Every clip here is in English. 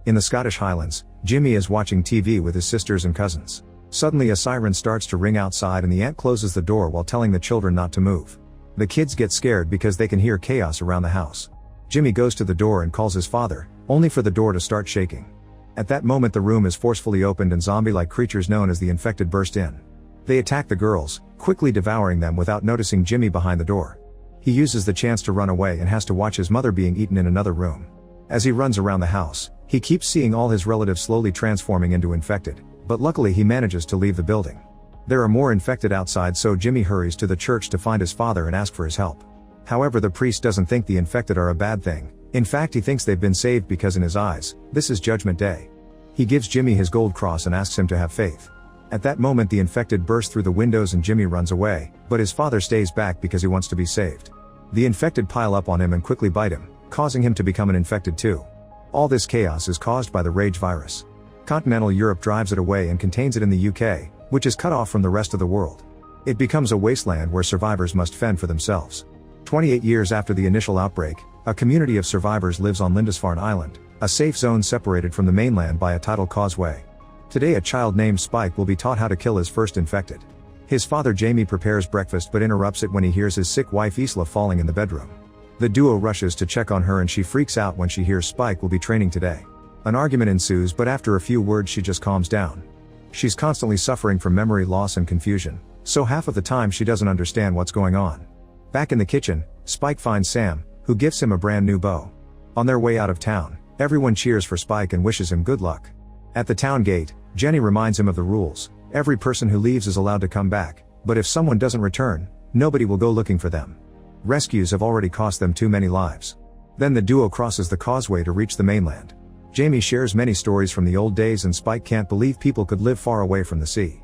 In the Scottish Highlands, Jimmy is watching TV with his sisters and cousins. Suddenly a siren starts to ring outside and the aunt closes the door while telling the children not to move. The kids get scared because they can hear chaos around the house. Jimmy goes to the door and calls his father, only for the door to start shaking. At that moment the room is forcefully opened and zombie-like creatures known as the infected burst in. They attack the girls, quickly devouring them without noticing Jimmy behind the door. He uses the chance to run away and has to watch his mother being eaten in another room. As he runs around the house, he keeps seeing all his relatives slowly transforming into infected, but luckily he manages to leave the building. There are more infected outside, so Jimmy hurries to the church to find his father and ask for his help. However, the priest doesn't think the infected are a bad thing. In fact, he thinks they've been saved because in his eyes, this is Judgment Day. He gives Jimmy his gold cross and asks him to have faith. At that moment the infected burst through the windows and Jimmy runs away, but his father stays back because he wants to be saved. The infected pile up on him and quickly bite him, causing him to become an infected too. All this chaos is caused by the Rage virus. Continental Europe drives it away and contains it in the UK, which is cut off from the rest of the world. It becomes a wasteland where survivors must fend for themselves. 28 years after the initial outbreak, a community of survivors lives on Lindisfarne Island, a safe zone separated from the mainland by a tidal causeway. Today a child named Spike will be taught how to kill his first infected. His father Jamie prepares breakfast but interrupts it when he hears his sick wife Isla falling in the bedroom. The duo rushes to check on her and she freaks out when she hears Spike will be training today. An argument ensues, but after a few words she just calms down. She's constantly suffering from memory loss and confusion, so half of the time she doesn't understand what's going on. Back in the kitchen, Spike finds Sam, who gifts him a brand new bow. On their way out of town, everyone cheers for Spike and wishes him good luck. At the town gate, Jenny reminds him of the rules. Every person who leaves is allowed to come back, but if someone doesn't return, nobody will go looking for them. Rescues have already cost them too many lives. Then the duo crosses the causeway to reach the mainland. Jamie shares many stories from the old days and Spike can't believe people could live far away from the sea.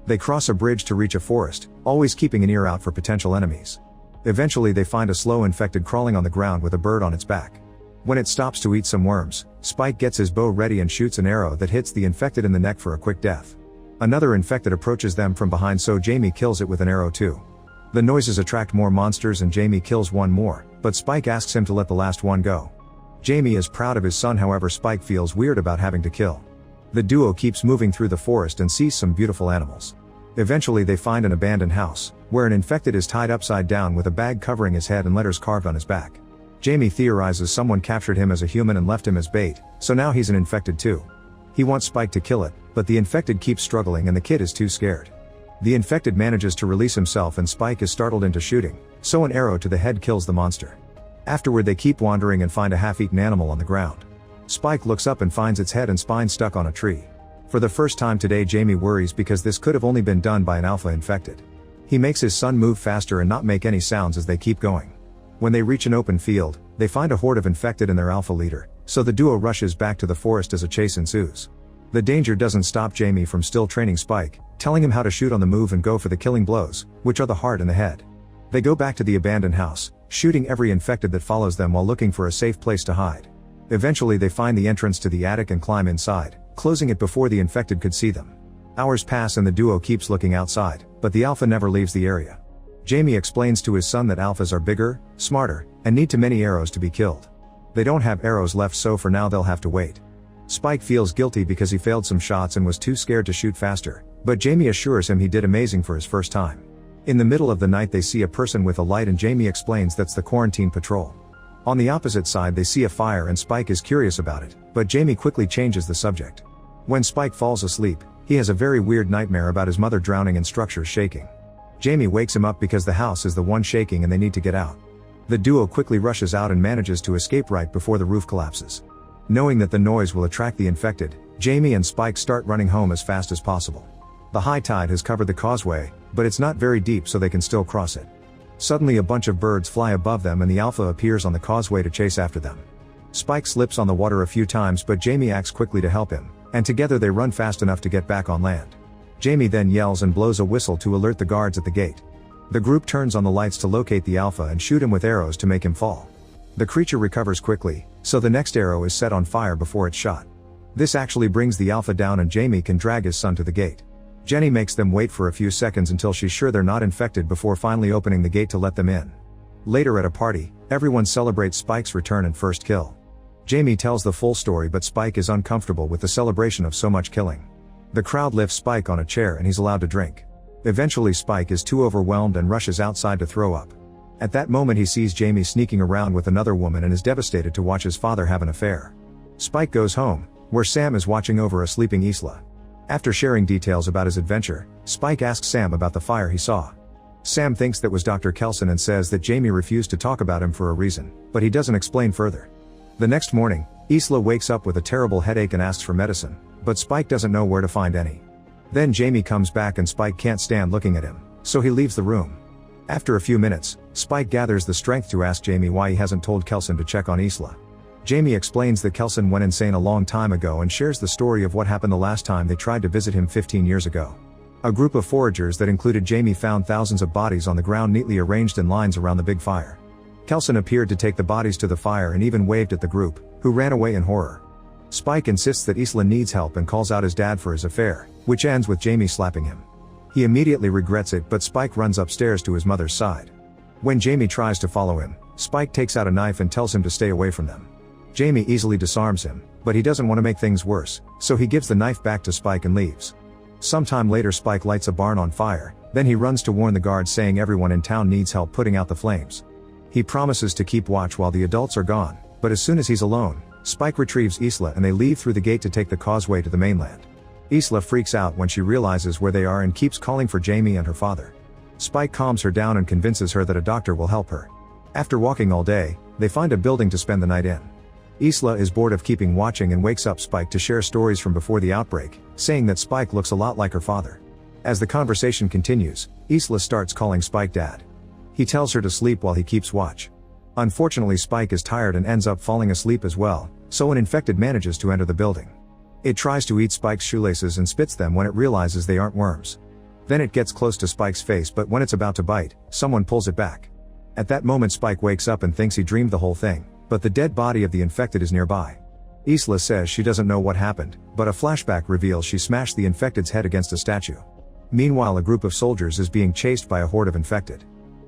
They cross a bridge to reach a forest, always keeping an ear out for potential enemies. Eventually they find a slow infected crawling on the ground with a bird on its back. When it stops to eat some worms, Spike gets his bow ready and shoots an arrow that hits the infected in the neck for a quick death. Another infected approaches them from behind, so Jamie kills it with an arrow too. The noises attract more monsters and Jamie kills one more, but Spike asks him to let the last one go. Jamie is proud of his son, however Spike feels weird about having to kill. The duo keeps moving through the forest and sees some beautiful animals. Eventually they find an abandoned house, where an infected is tied upside down with a bag covering his head and letters carved on his back. Jamie theorizes someone captured him as a human and left him as bait, so now he's an infected too. He wants Spike to kill it, but the infected keeps struggling and the kid is too scared. The infected manages to release himself and Spike is startled into shooting, so an arrow to the head kills the monster. Afterward they keep wandering and find a half-eaten animal on the ground. Spike looks up and finds its head and spine stuck on a tree. For the first time today Jamie worries because this could have only been done by an alpha infected. He makes his son move faster and not make any sounds as they keep going. When they reach an open field, they find a horde of infected and their alpha leader, so the duo rushes back to the forest as a chase ensues. The danger doesn't stop Jamie from still training Spike, telling him how to shoot on the move and go for the killing blows, which are the heart and the head. They go back to the abandoned house, shooting every infected that follows them while looking for a safe place to hide. Eventually they find the entrance to the attic and climb inside, closing it before the infected could see them. Hours pass and the duo keeps looking outside, but the alpha never leaves the area. Jamie explains to his son that alphas are bigger, smarter, and need too many arrows to be killed. They don't have arrows left, so for now they'll have to wait. Spike feels guilty because he failed some shots and was too scared to shoot faster, but Jamie assures him he did amazing for his first time. In the middle of the night they see a person with a light and Jamie explains that's the quarantine patrol. On the opposite side they see a fire and Spike is curious about it, but Jamie quickly changes the subject. When Spike falls asleep, he has a very weird nightmare about his mother drowning and structures shaking. Jamie wakes him up because the house is the one shaking and they need to get out. The duo quickly rushes out and manages to escape right before the roof collapses. Knowing that the noise will attract the infected, Jamie and Spike start running home as fast as possible. The high tide has covered the causeway, but it's not very deep so they can still cross it. Suddenly a bunch of birds fly above them and the alpha appears on the causeway to chase after them. Spike slips on the water a few times but Jamie acts quickly to help him, and together they run fast enough to get back on land. Jamie then yells and blows a whistle to alert the guards at the gate. The group turns on the lights to locate the alpha and shoot him with arrows to make him fall. The creature recovers quickly, so the next arrow is set on fire before it's shot. This actually brings the alpha down and Jamie can drag his son to the gate. Jenny makes them wait for a few seconds until she's sure they're not infected before finally opening the gate to let them in. Later at a party, everyone celebrates Spike's return and first kill. Jamie tells the full story, but Spike is uncomfortable with the celebration of so much killing. The crowd lifts Spike on a chair and he's allowed to drink. Eventually Spike is too overwhelmed and rushes outside to throw up. At that moment he sees Jamie sneaking around with another woman and is devastated to watch his father have an affair. Spike goes home, where Sam is watching over a sleeping Isla. After sharing details about his adventure, Spike asks Sam about the fire he saw. Sam thinks that was Dr. Kelson and says that Jamie refused to talk about him for a reason, but he doesn't explain further. The next morning, Isla wakes up with a terrible headache and asks for medicine, but Spike doesn't know where to find any. Then Jamie comes back and Spike can't stand looking at him, so he leaves the room. After a few minutes, Spike gathers the strength to ask Jamie why he hasn't told Kelson to check on Isla. Jamie explains that Kelson went insane a long time ago and shares the story of what happened the last time they tried to visit him 15 years ago. A group of foragers that included Jamie found thousands of bodies on the ground neatly arranged in lines around the big fire. Kelson appeared to take the bodies to the fire and even waved at the group, who ran away in horror. Spike insists that Isla needs help and calls out his dad for his affair, which ends with Jamie slapping him. He immediately regrets it, but Spike runs upstairs to his mother's side. When Jamie tries to follow him, Spike takes out a knife and tells him to stay away from them. Jamie easily disarms him, but he doesn't want to make things worse, so he gives the knife back to Spike and leaves. Sometime later Spike lights a barn on fire, then he runs to warn the guards, saying everyone in town needs help putting out the flames. He promises to keep watch while the adults are gone, but as soon as he's alone, Spike retrieves Isla and they leave through the gate to take the causeway to the mainland. Isla freaks out when she realizes where they are and keeps calling for Jamie and her father. Spike calms her down and convinces her that a doctor will help her. After walking all day, they find a building to spend the night in. Isla is bored of keeping watching and wakes up Spike to share stories from before the outbreak, saying that Spike looks a lot like her father. As the conversation continues, Isla starts calling Spike dad. He tells her to sleep while he keeps watch. Unfortunately Spike is tired and ends up falling asleep as well, so an infected manages to enter the building. It tries to eat Spike's shoelaces and spits them when it realizes they aren't worms. Then it gets close to Spike's face, but when it's about to bite, someone pulls it back. At that moment Spike wakes up and thinks he dreamed the whole thing, but the dead body of the infected is nearby. Isla says she doesn't know what happened, but a flashback reveals she smashed the infected's head against a statue. Meanwhile, a group of soldiers is being chased by a horde of infected.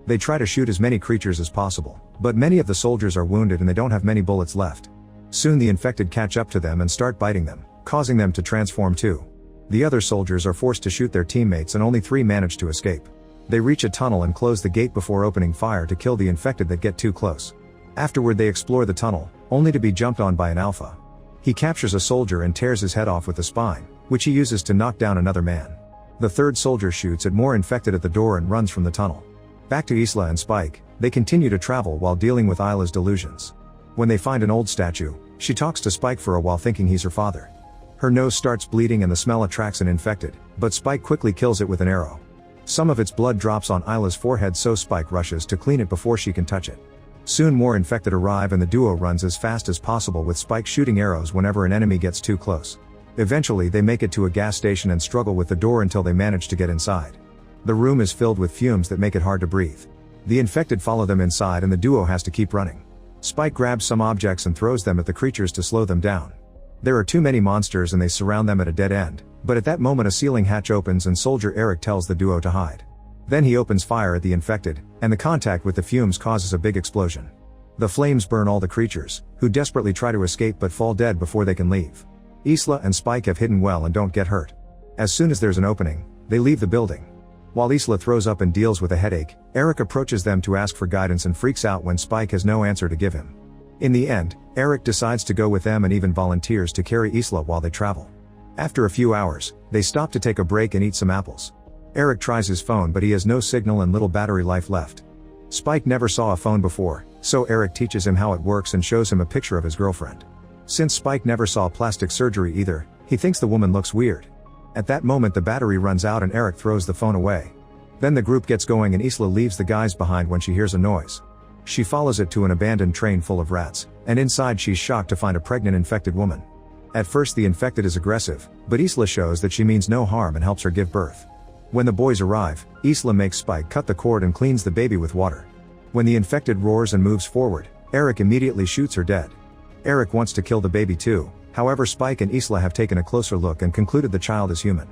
They try to shoot as many creatures as possible, but many of the soldiers are wounded and they don't have many bullets left. Soon the infected catch up to them and start biting them, causing them to transform too. The other soldiers are forced to shoot their teammates and only 3 manage to escape. They reach a tunnel and close the gate before opening fire to kill the infected that get too close. Afterward they explore the tunnel, only to be jumped on by an alpha. He captures a soldier and tears his head off with the spine, which he uses to knock down another man. The third soldier shoots at more infected at the door and runs from the tunnel. Back to Isla and Spike, they continue to travel while dealing with Isla's delusions. When they find an old statue, she talks to Spike for a while thinking he's her father. Her nose starts bleeding and the smell attracts an infected, but Spike quickly kills it with an arrow. Some of its blood drops on Isla's forehead, so Spike rushes to clean it before she can touch it. Soon more infected arrive and the duo runs as fast as possible, with Spike shooting arrows whenever an enemy gets too close. Eventually they make it to a gas station and struggle with the door until they manage to get inside. The room is filled with fumes that make it hard to breathe. The infected follow them inside and the duo has to keep running. Spike grabs some objects and throws them at the creatures to slow them down. There are too many monsters and they surround them at a dead end, but at that moment a ceiling hatch opens and Soldier Eric tells the duo to hide. Then he opens fire at the infected, and the contact with the fumes causes a big explosion. The flames burn all the creatures, who desperately try to escape but fall dead before they can leave. Isla and Spike have hidden well and don't get hurt. As soon as there's an opening, they leave the building. While Isla throws up and deals with a headache, Eric approaches them to ask for guidance and freaks out when Spike has no answer to give him. In the end, Eric decides to go with them and even volunteers to carry Isla while they travel. After a few hours, they stop to take a break and eat some apples. Eric tries his phone but he has no signal and little battery life left. Spike never saw a phone before, so Eric teaches him how it works and shows him a picture of his girlfriend. Since Spike never saw plastic surgery either, he thinks the woman looks weird. At that moment the battery runs out and Eric throws the phone away. Then the group gets going and Isla leaves the guys behind when she hears a noise. She follows it to an abandoned train full of rats, and inside she's shocked to find a pregnant infected woman. At first the infected is aggressive, but Isla shows that she means no harm and helps her give birth. When the boys arrive, Isla makes Spike cut the cord and cleans the baby with water. When the infected roars and moves forward, Eric immediately shoots her dead. Eric wants to kill the baby too, however Spike and Isla have taken a closer look and concluded the child is human.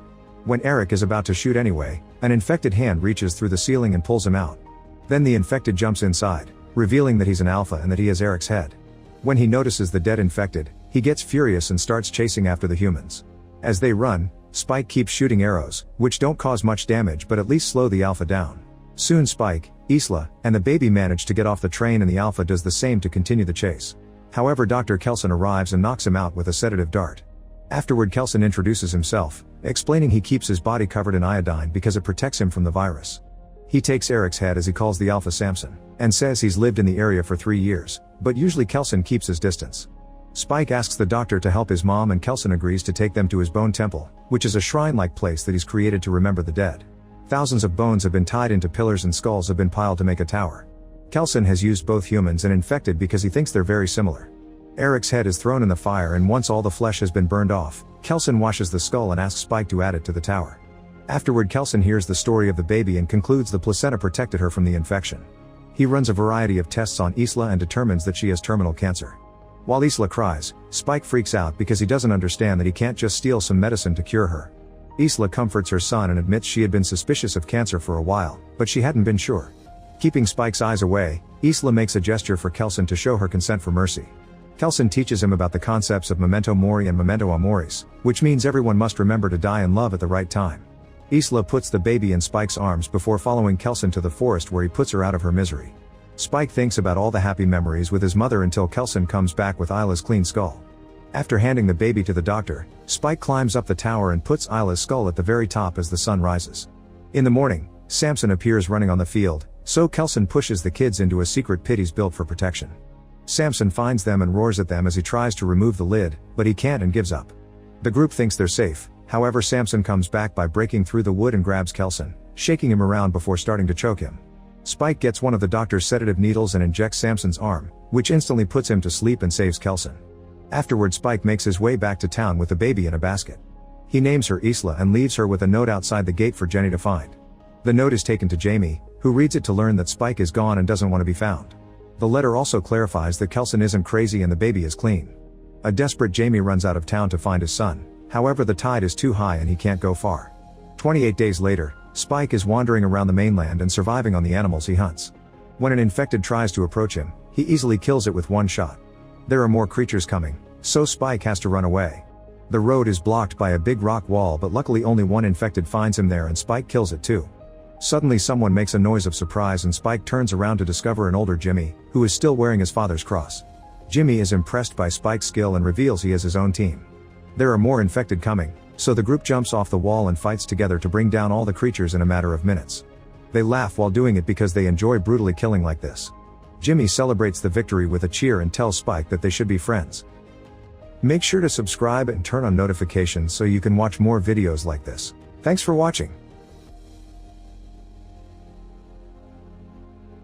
When Eric is about to shoot anyway, an infected hand reaches through the ceiling and pulls him out. Then the infected jumps inside, revealing that he's an alpha and that he has Eric's head. When he notices the dead infected, he gets furious and starts chasing after the humans. As they run, Spike keeps shooting arrows, which don't cause much damage but at least slow the Alpha down. Soon Spike, Isla, and the baby manage to get off the train and the Alpha does the same to continue the chase. However, Dr. Kelson arrives and knocks him out with a sedative dart. Afterward, Kelson introduces himself, explaining he keeps his body covered in iodine because it protects him from the virus. He takes Eric's head, as he calls the Alpha Samson, and says he's lived in the area for 3 years, but usually Kelson keeps his distance. Spike asks the doctor to help his mom and Kelson agrees to take them to his bone temple, which is a shrine-like place that he's created to remember the dead. Thousands of bones have been tied into pillars and skulls have been piled to make a tower. Kelson has used both humans and infected because he thinks they're very similar. Eric's head is thrown in the fire, and once all the flesh has been burned off, Kelson washes the skull and asks Spike to add it to the tower. Afterward, Kelson hears the story of the baby and concludes the placenta protected her from the infection. He runs a variety of tests on Isla and determines that she has terminal cancer. While Isla cries, Spike freaks out because he doesn't understand that he can't just steal some medicine to cure her. Isla comforts her son and admits she had been suspicious of cancer for a while, but she hadn't been sure. Keeping Spike's eyes away, Isla makes a gesture for Kelson to show her consent for mercy. Kelson teaches him about the concepts of memento mori and memento amoris, which means everyone must remember to die in love at the right time. Isla puts the baby in Spike's arms before following Kelson to the forest, where he puts her out of her misery. Spike thinks about all the happy memories with his mother until Kelson comes back with Isla's clean skull. After handing the baby to the doctor, Spike climbs up the tower and puts Isla's skull at the very top as the sun rises. In the morning, Samson appears running on the field, so Kelson pushes the kids into a secret pit he's built for protection. Samson finds them and roars at them as he tries to remove the lid, but he can't and gives up. The group thinks they're safe, however Samson comes back by breaking through the wood and grabs Kelson, shaking him around before starting to choke him. Spike gets one of the doctor's sedative needles and injects Samson's arm, which instantly puts him to sleep and saves Kelson. Afterward, Spike makes his way back to town with the baby in a basket. He names her Isla and leaves her with a note outside the gate for Jenny to find. The note is taken to Jamie, who reads it to learn that Spike is gone and doesn't want to be found. The letter also clarifies that Kelson isn't crazy and the baby is clean. A desperate Jamie runs out of town to find his son, however the tide is too high and he can't go far. 28 days later, Spike is wandering around the mainland and surviving on the animals he hunts. When an infected tries to approach him, he easily kills it with one shot. There are more creatures coming, so Spike has to run away. The road is blocked by a big rock wall, but luckily only one infected finds him there and Spike kills it too. Suddenly someone makes a noise of surprise and Spike turns around to discover an older Jimmy, who is still wearing his father's cross. Jimmy is impressed by Spike's skill and reveals he has his own team. There are more infected coming, so the group jumps off the wall and fights together to bring down all the creatures in a matter of minutes. They laugh while doing it because they enjoy brutally killing like this. Jimmy celebrates the victory with a cheer and tells Spike that they should be friends. Make sure to subscribe and turn on notifications so you can watch more videos like this. Thanks for watching.